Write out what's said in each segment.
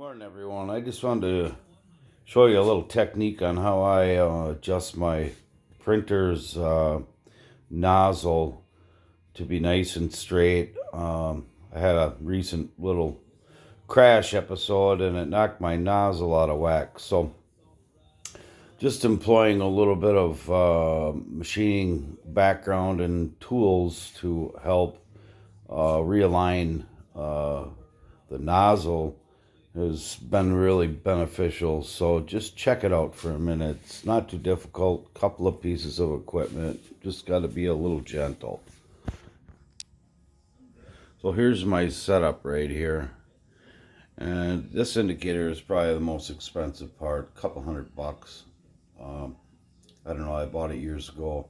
Morning, everyone. I just wanted to show you a little technique on how I adjust my printer's nozzle to be nice and straight. I had a recent little crash episode and it knocked my nozzle out of whack. So just employing a little bit of machining background and tools to help realign the nozzle has been really beneficial. So just check it out for a minute. It's not too difficult. Couple of pieces of equipment. Just got to be a little gentle. So here's my setup right here. And this indicator is probably the most expensive part. A couple $100. I don't know. I bought it years ago.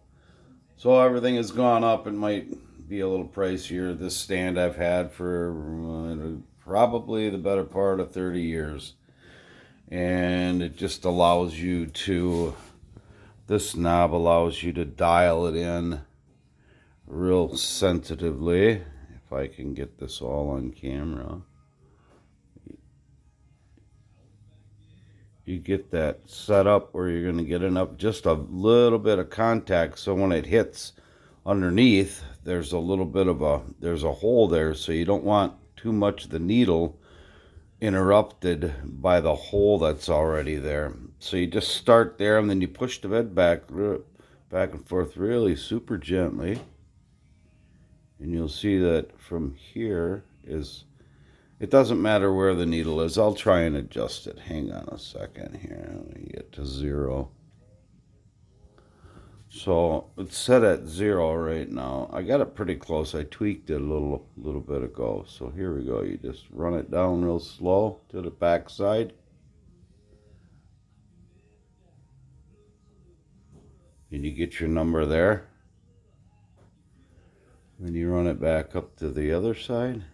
So everything has gone up. It might be a little pricier. This stand I've had for probably the better part of 30 years. And it just allows you to, this knob allows you to dial it in real sensitively. If I can get this all on camera. You get that set up where you're going to get enough, just a little bit of contact, so when it hits underneath, there's a little bit of there's a hole there, so you don't want too much of the needle interrupted by the hole that's already there. So you just start there, and then you push the bed back and forth really super gently, and you'll see that from here is, it doesn't matter where the needle is. I'll try and adjust it. Hang on a second here. Let me get to 0. So it's set at 0 right now. I got it pretty close. I tweaked it a little bit ago. So here we go. You just run it down real slow to the back side. And you get your number there. Then you run it back up to the other side.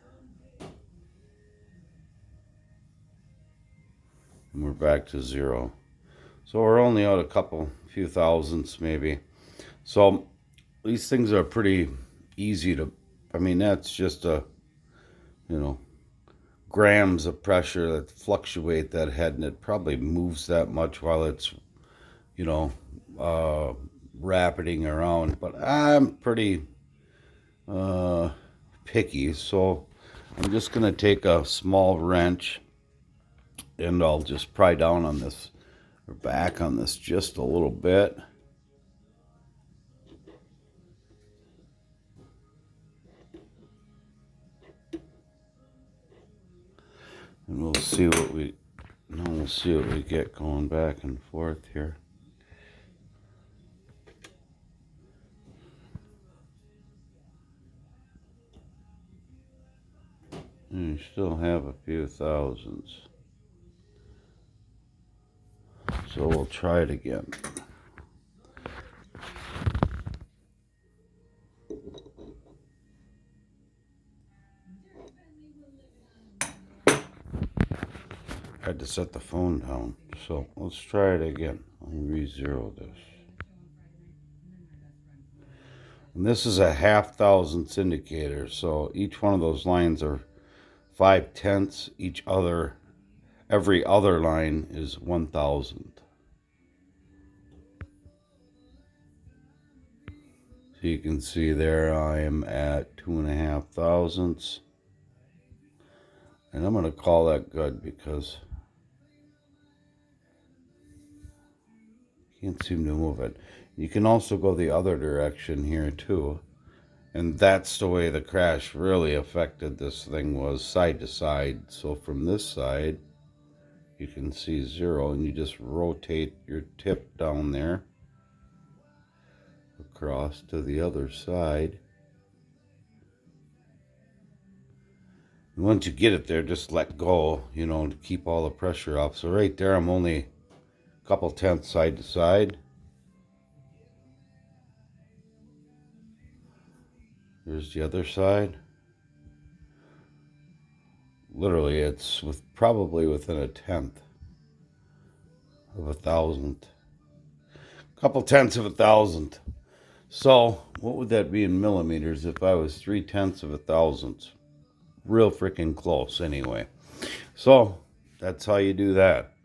And we're back to 0. So we're only out a few thousandths maybe. So these things are pretty easy to, I mean, that's just grams of pressure that fluctuate that head, and it probably moves that much while it's, rapiding around. But I'm pretty picky, so I'm just going to take a small wrench and I'll just pry down on this, or back on this just a little bit. And we'll see what we get going back and forth here. And you still have a few thousandths. So we'll try it again. I had to set the phone down. So let's try it again. I'll re-zero this. And this is a 1/2 thousandths indicator. So each one of those lines are 5/10. Every other line is 1/1000. So you can see there I am at 2.5 thousandths. And I'm going to call that good because I can't seem to move it. You can also go the other direction here too. And that's the way the crash really affected this thing, was side to side. So from this side, you can see 0, and you just rotate your tip down there across to the other side. And once you get it there, just let go, to keep all the pressure off. So right there, I'm only a couple tenths side to side. Here's the other side. Literally, it's probably within a tenth of a thousandth. Couple tenths of a thousandth. So what would that be in millimeters if I was 3/10 of a thousandth? Real freaking close anyway. So that's how you do that.